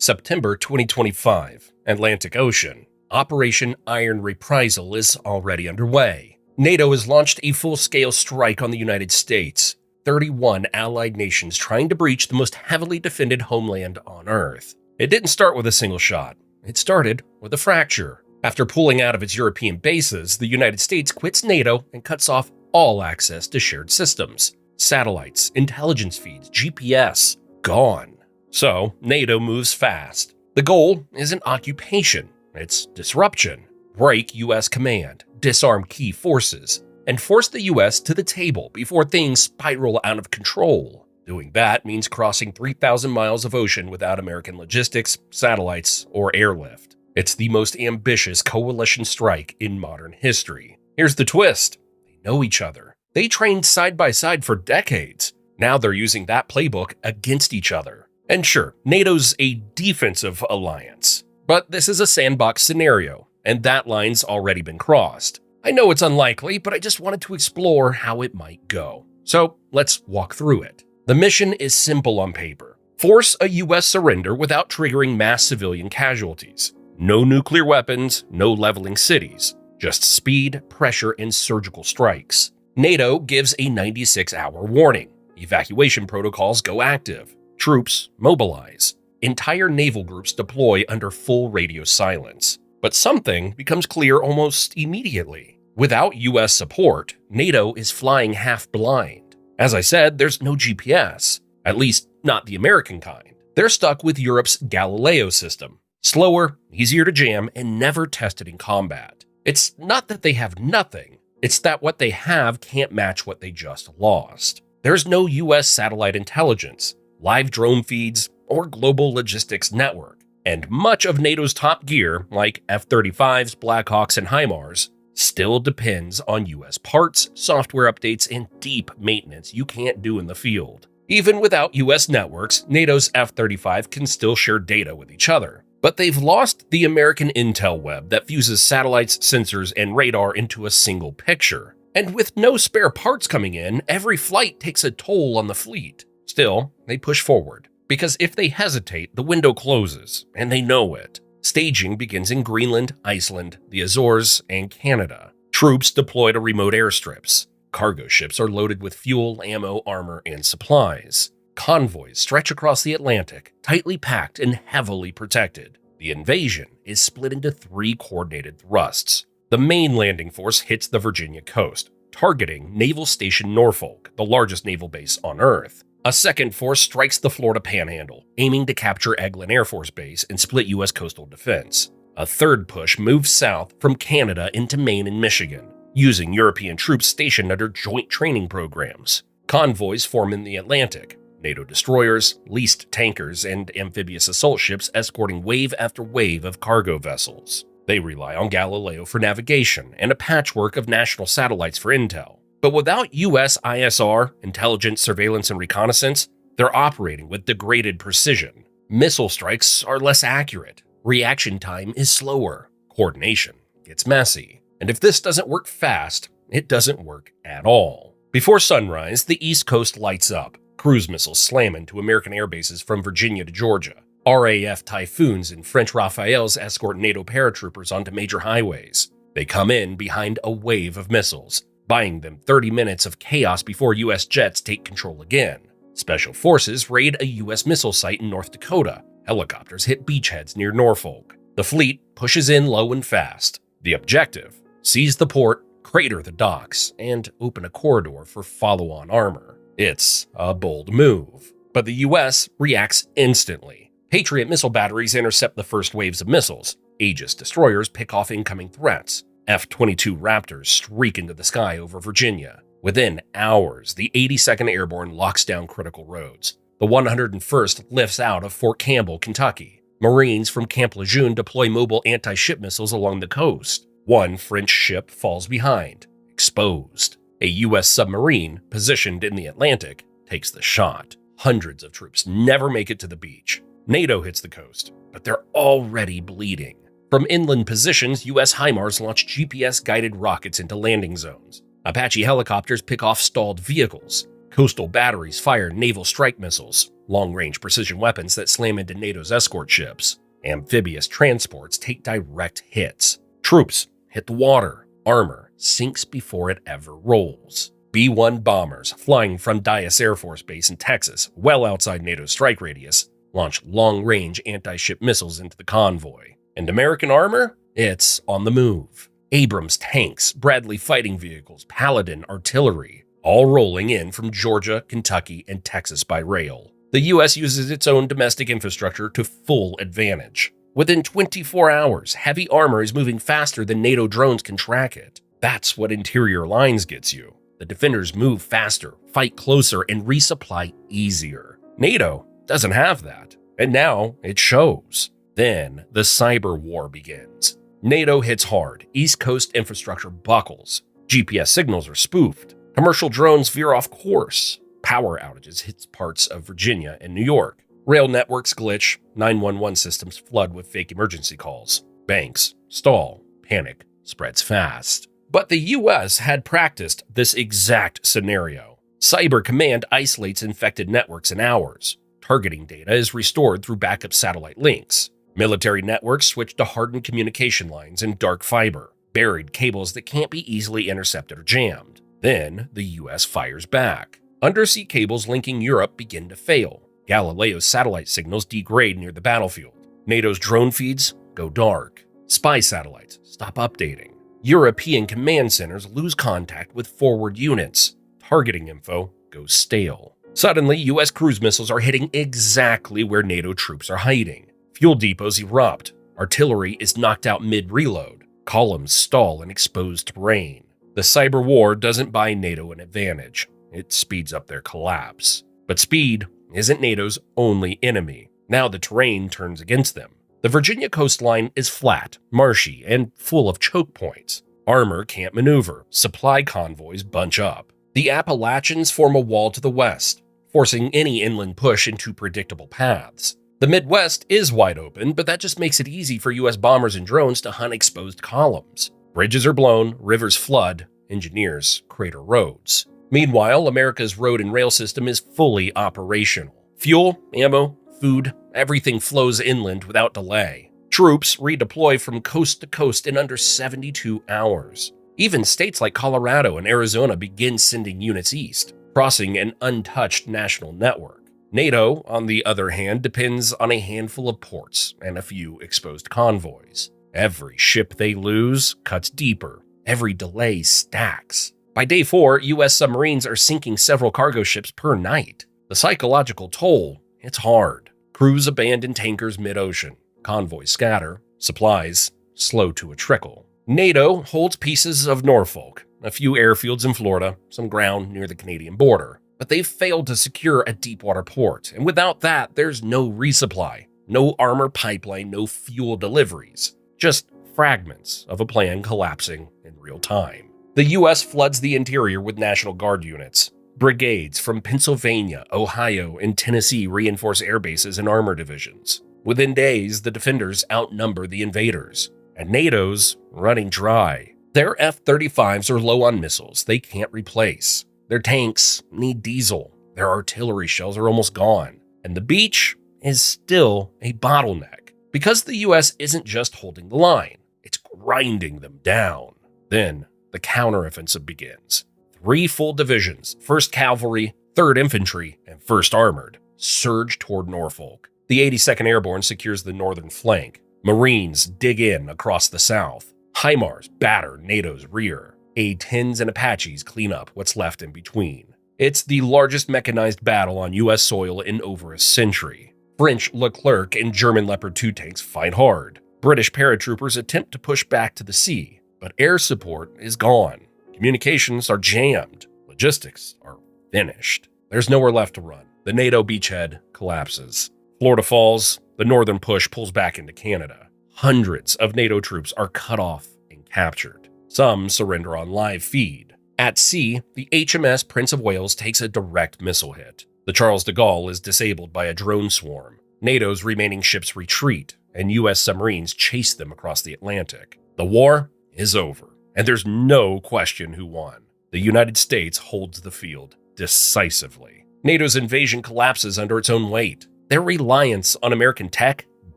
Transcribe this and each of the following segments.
September 2025, Atlantic Ocean. Operation Iron Reprisal is already underway. NATO has launched a full-scale strike on the United States. 31 allied nations trying to breach the most heavily defended homeland on Earth. It didn't start with a single shot. It started with a fracture. After pulling out of its European bases, the United States quits NATO and cuts off all access to shared systems. Satellites, intelligence feeds, GPS, gone. So, NATO moves fast. The goal isn't occupation, it's disruption. Break U.S. command, disarm key forces, and force the U.S. to the table before things spiral out of control. Doing that means crossing 3,000 miles of ocean without American logistics, satellites, or airlift. It's the most ambitious coalition strike in modern history. Here's the twist. They know each other. They trained side by side for decades. Now they're using that playbook against each other. And sure, NATO's a defensive alliance, but this is a sandbox scenario, and that line's already been crossed. I know it's unlikely, but I just wanted to explore how it might go. So let's walk through it. The mission is simple on paper. Force a U.S. surrender without triggering mass civilian casualties. No nuclear weapons, no leveling cities. Just speed, pressure, and surgical strikes. NATO gives a 96-hour warning. Evacuation protocols go active. Troops mobilize. Entire naval groups deploy under full radio silence. But something becomes clear almost immediately. Without U.S. support, NATO is flying half blind. As I said, there's no GPS, at least not the American kind. They're stuck with Europe's Galileo system. Slower, easier to jam, and never tested in combat. It's not that they have nothing, it's that what they have can't match what they just lost. There's no U.S. satellite intelligence, live drone feeds, or global logistics network. And much of NATO's top gear, like F-35s, Blackhawks, and HIMARS, still depends on U.S. parts, software updates, and deep maintenance you can't do in the field. Even without U.S. networks, NATO's F-35 can still share data with each other. But they've lost the American intel web that fuses satellites, sensors, and radar into a single picture. And with no spare parts coming in, every flight takes a toll on the fleet. Still, they push forward, because if they hesitate, the window closes, and they know it. Staging begins in Greenland, Iceland, the Azores, and Canada. Troops deploy to remote airstrips. Cargo ships are loaded with fuel, ammo, armor, and supplies. Convoys stretch across the Atlantic, tightly packed and heavily protected. The invasion is split into 3 coordinated thrusts. The main landing force hits the Virginia coast, targeting Naval Station Norfolk, the largest naval base on Earth. A second force strikes the Florida Panhandle, aiming to capture Eglin Air Force Base and split U.S. coastal defense. A third push moves south from Canada into Maine and Michigan, using European troops stationed under joint training programs. Convoys form in the Atlantic, NATO destroyers, leased tankers, and amphibious assault ships escorting wave after wave of cargo vessels. They rely on Galileo for navigation and a patchwork of national satellites for intel. But without U.S. ISR, intelligence, surveillance, and reconnaissance, they're operating with degraded precision. Missile strikes are less accurate. Reaction time is slower. Coordination gets messy. And if this doesn't work fast, it doesn't work at all. Before sunrise, the East Coast lights up. Cruise missiles slam into American air bases from Virginia to Georgia. RAF Typhoons and French Rafales escort NATO paratroopers onto major highways. They come in behind a wave of missiles, buying them 30 minutes of chaos before U.S. jets take control again. Special forces raid a U.S. missile site in North Dakota. Helicopters hit beachheads near Norfolk. The fleet pushes in low and fast. The objective: seize the port, crater the docks, and open a corridor for follow-on armor. It's a bold move, but the U.S. reacts instantly. Patriot missile batteries intercept the first waves of missiles. Aegis destroyers pick off incoming threats. F-22 Raptors streak into the sky over Virginia. Within hours, the 82nd Airborne locks down critical roads. The 101st lifts out of Fort Campbell, Kentucky. Marines from Camp Lejeune deploy mobile anti-ship missiles along the coast. One French ship falls behind, exposed. A U.S. submarine, positioned in the Atlantic, takes the shot. Hundreds of troops never make it to the beach. NATO hits the coast, but they're already bleeding. From inland positions, U.S. HIMARS launch GPS-guided rockets into landing zones. Apache helicopters pick off stalled vehicles. Coastal batteries fire naval strike missiles, long-range precision weapons that slam into NATO's escort ships. Amphibious transports take direct hits. Troops hit the water. Armor sinks before it ever rolls. B-1 bombers flying from Dyess Air Force Base in Texas, well outside NATO's strike radius, launch long-range anti-ship missiles into the convoy. And American armor? It's on the move. Abrams tanks, Bradley fighting vehicles, Paladin artillery, all rolling in from Georgia, Kentucky, and Texas by rail. The U.S. uses its own domestic infrastructure to full advantage. Within 24 hours, heavy armor is moving faster than NATO drones can track it. That's what interior lines gets you. The defenders move faster, fight closer, and resupply easier. NATO doesn't have that, and now it shows. Then the cyber war begins. NATO hits hard, East Coast infrastructure buckles, GPS signals are spoofed, commercial drones veer off course, power outages hit parts of Virginia and New York, rail networks glitch, 911 systems flood with fake emergency calls, banks stall, panic spreads fast. But the US had practiced this exact scenario. Cyber Command isolates infected networks in hours. Targeting data is restored through backup satellite links. Military networks switch to hardened communication lines and dark fiber, buried cables that can't be easily intercepted or jammed. Then the US fires back. Undersea cables linking Europe begin to fail. Galileo's satellite signals degrade near the battlefield. NATO's drone feeds go dark. Spy satellites stop updating. European command centers lose contact with forward units. Targeting info goes stale. Suddenly, US cruise missiles are hitting exactly where NATO troops are hiding. Fuel depots erupt. Artillery is knocked out mid-reload. Columns stall in exposed terrain. The cyber war doesn't buy NATO an advantage. It speeds up their collapse. But speed isn't NATO's only enemy. Now the terrain turns against them. The Virginia coastline is flat, marshy, and full of choke points. Armor can't maneuver. Supply convoys bunch up. The Appalachians form a wall to the west, forcing any inland push into predictable paths. The Midwest is wide open, but that just makes it easy for US bombers and drones to hunt exposed columns. Bridges are blown, rivers flood, engineers crater roads. Meanwhile, America's road and rail system is fully operational. Fuel, ammo, food, everything flows inland without delay. Troops redeploy from coast to coast in under 72 hours. Even states like Colorado and Arizona begin sending units east, crossing an untouched national network. NATO, on the other hand, depends on a handful of ports and a few exposed convoys. Every ship they lose cuts deeper. Every delay stacks. By day 4, US submarines are sinking several cargo ships per night. The psychological toll, it's hard. Crews abandon tankers mid-ocean. Convoys scatter. Supplies slow to a trickle. NATO holds pieces of Norfolk, a few airfields in Florida, some ground near the Canadian border. But they've failed to secure a deepwater port, and without that, there's no resupply, no armor pipeline, no fuel deliveries. Just fragments of a plan collapsing in real time. The US floods the interior with National Guard units. Brigades from Pennsylvania, Ohio, and Tennessee reinforce air bases and armor divisions. Within days, the defenders outnumber the invaders, and NATO's running dry. Their F-35s are low on missiles they can't replace. Their tanks need diesel. Their artillery shells are almost gone. And the beach is still a bottleneck. Because the US isn't just holding the line, it's grinding them down. Then the counteroffensive begins. 3 full divisions, 1st Cavalry, 3rd Infantry, and 1st Armored, surge toward Norfolk. The 82nd Airborne secures the northern flank. Marines dig in across the south. HIMARS batter NATO's rear. A-10s and Apaches clean up what's left in between. It's the largest mechanized battle on US soil in over a century. French Leclerc and German Leopard 2 tanks fight hard. British paratroopers attempt to push back to the sea, but air support is gone. Communications are jammed. Logistics are finished. There's nowhere left to run. The NATO beachhead collapses. Florida falls. The northern push pulls back into Canada. Hundreds of NATO troops are cut off and captured. Some surrender on live feed. At sea, the HMS Prince of Wales takes a direct missile hit. The Charles de Gaulle is disabled by a drone swarm. NATO's remaining ships retreat, and US submarines chase them across the Atlantic. The war is over, and there's no question who won. The United States holds the field decisively. NATO's invasion collapses under its own weight. Their reliance on American tech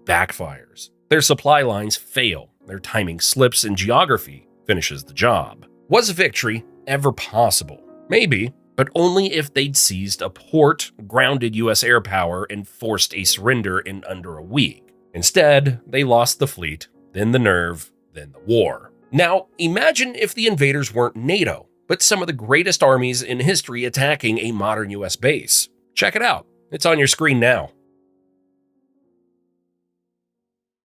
backfires. Their supply lines fail. Their timing slips, and geography finishes the job. Was victory ever possible? Maybe, but only if they'd seized a port, grounded US air power, and forced a surrender in under a week. Instead, they lost the fleet, then the nerve, then the war. Now, imagine if the invaders weren't NATO, but some of the greatest armies in history attacking a modern US base. Check it out. It's on your screen now.